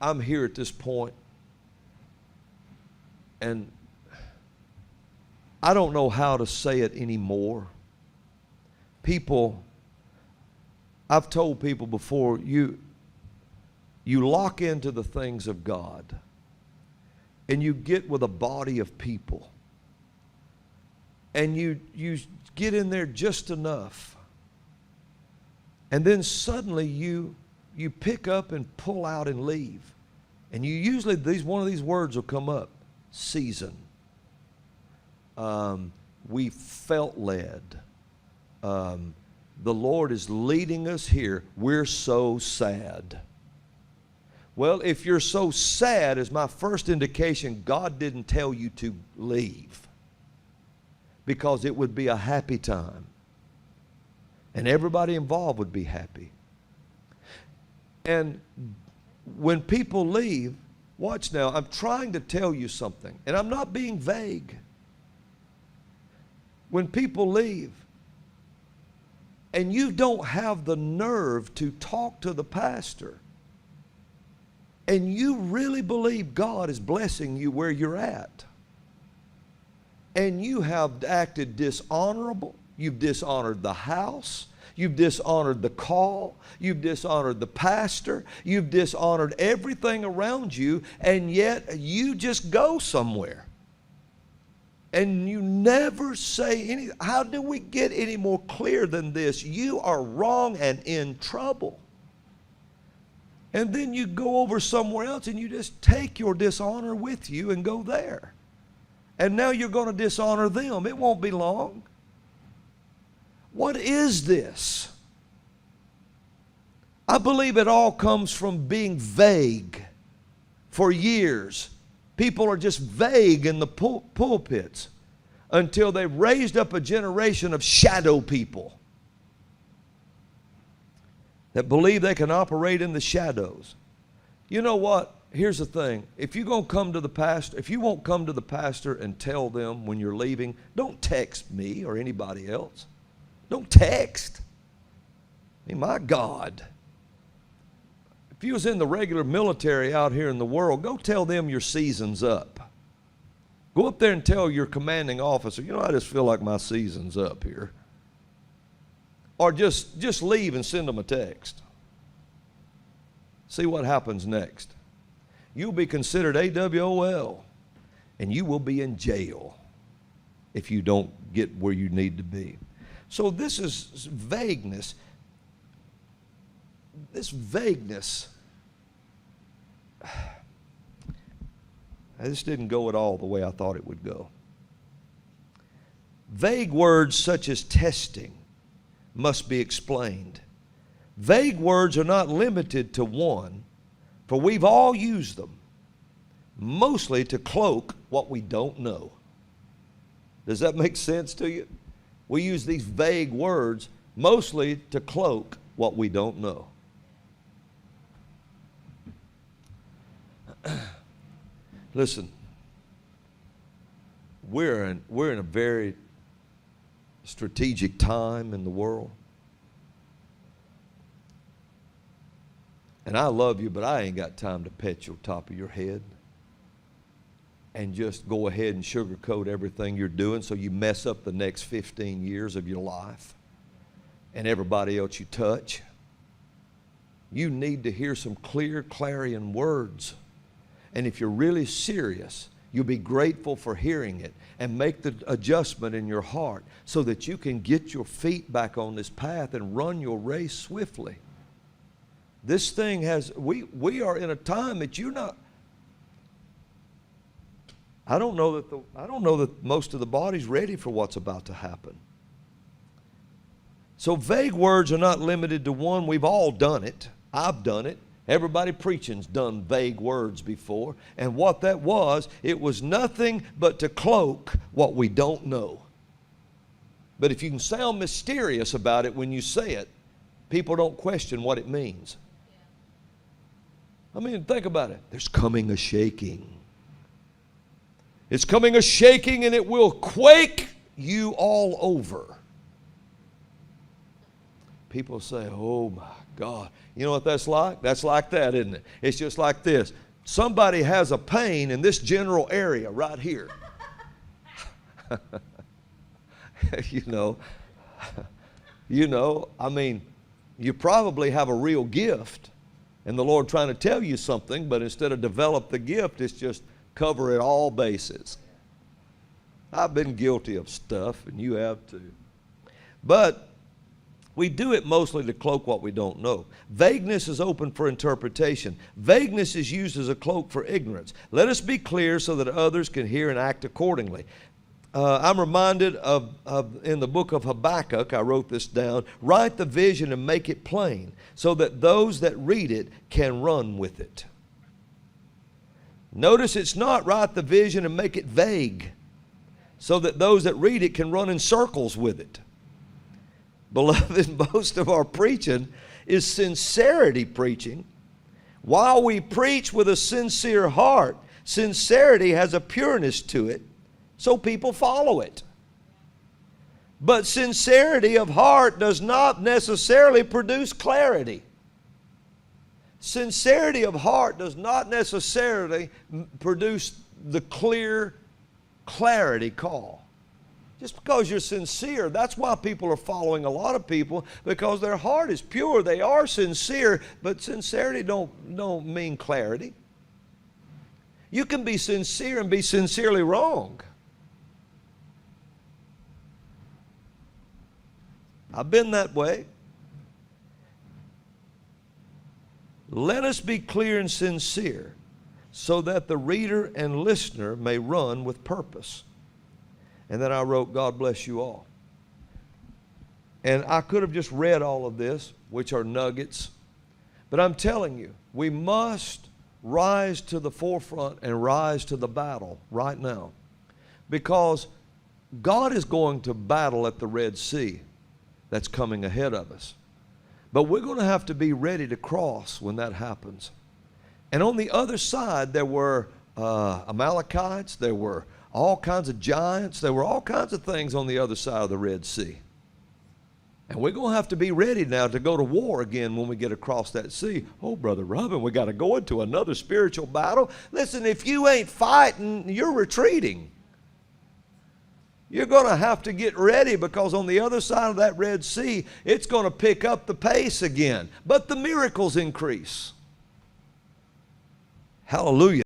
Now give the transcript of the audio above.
I'm here at this point, and I don't know how to say it anymore. I've told people before, you lock into the things of God, and you get with a body of people, and you get in there just enough, and then suddenly you pick up and pull out and leave. And you usually, one of these words will come up: season. We felt led. The Lord is leading us here. We're so sad. Well, if you're so sad, is my first indication God didn't tell you to leave, because it would be a happy time, and everybody involved would be happy. And when people leave, watch now, I'm trying to tell you something, and I'm not being vague. When people leave, and you don't have the nerve to talk to the pastor, and you really believe God is blessing you where you're at, and you have acted dishonorable, you've dishonored the house, you've dishonored the call, you've dishonored the pastor, you've dishonored everything around you, and yet you just go somewhere. And you never say anything. How do we get any more clear than this? You are wrong and in trouble. And then you go over somewhere else and you just take your dishonor with you and go there. And now you're going to dishonor them. It won't be long. What is this? I believe it all comes from being vague for years. People are just vague in the pulpits until they've raised up a generation of shadow people that believe they can operate in the shadows. You know what? Here's the thing. If you're going to come to the pastor, if you won't come to the pastor and tell them when you're leaving, don't text me or anybody else. Don't text. I mean, my God. If you was in the regular military out here in the world, go tell them your season's up. Go up there and tell your commanding officer, you know, I just feel like my season's up here. Or just leave and send them a text. See what happens next. You'll be considered AWOL, and you will be in jail if you don't get where you need to be. So this is vagueness. This vagueness, this didn't go at all the way I thought it would go. Vague words such as testing must be explained. Vague words are not limited to one, for we've all used them, mostly to cloak what we don't know. Does that make sense to you? We use these vague words mostly to cloak what we don't know. Listen, we're in a very strategic time in the world. And I love you, but I ain't got time to pet your top of your head and just go ahead and sugarcoat everything you're doing so you mess up the next 15 years of your life and everybody else you touch. You need to hear some clear, clarion words. And if you're really serious, you'll be grateful for hearing it and make the adjustment in your heart so that you can get your feet back on this path and run your race swiftly. This thing has, we are in a time that you're not, I don't know that most of the body's ready for what's about to happen. So vague words are not limited to one. We've all done it. I've done it. Everybody preaching's done vague words before. And what that was, it was nothing but to cloak what we don't know. But if you can sound mysterious about it when you say it, people don't question what it means. I mean, think about it. There's coming a shaking. It's coming a shaking, and it will quake you all over. people say, oh my God. You know what that's like? That's like that, isn't it? It's just like this. Somebody has a pain in this general area right here. I mean, you probably have a real gift and the Lord trying to tell you something, but instead of develop the gift, it's just cover it all bases. I've been guilty of stuff, and you have too. But we do it mostly to cloak what we don't know. Vagueness is open for interpretation. Vagueness is used as a cloak for ignorance. Let us be clear so that others can hear and act accordingly. I'm reminded of in the book of Habakkuk, I wrote this down, write the vision and make it plain so that those that read it can run with it. Notice it's not write the vision and make it vague so that those that read it can run in circles with it. Beloved, most of our preaching is sincerity preaching. While we preach with a sincere heart, sincerity has a pureness to it, so people follow it. But sincerity of heart does not necessarily produce clarity. Sincerity of heart does not necessarily produce the clear clarity call. Just because you're sincere, that's why people are following a lot of people, because their heart is pure. They are sincere, but sincerity don't mean clarity. You can be sincere and be sincerely wrong. I've been that way. Let us be clear and sincere so that the reader and listener may run with purpose. And then I wrote, God bless you all. And I could have just read all of this, which are nuggets. But I'm telling you, we must rise to the forefront and rise to the battle right now. Because God is going to battle at the Red Sea that's coming ahead of us. But we're going to have to be ready to cross when that happens. And on the other side, there were Amalekites, there were all kinds of giants, there were all kinds of things on the other side of the Red Sea. And we're going to have to be ready now to go to war again when we get across that sea. Oh, Brother Robin, we got to go into another spiritual battle. Listen, if you ain't fighting, you're retreating. You're going to have to get ready, because on the other side of that Red Sea, it's going to pick up the pace again. But the miracles increase. Hallelujah.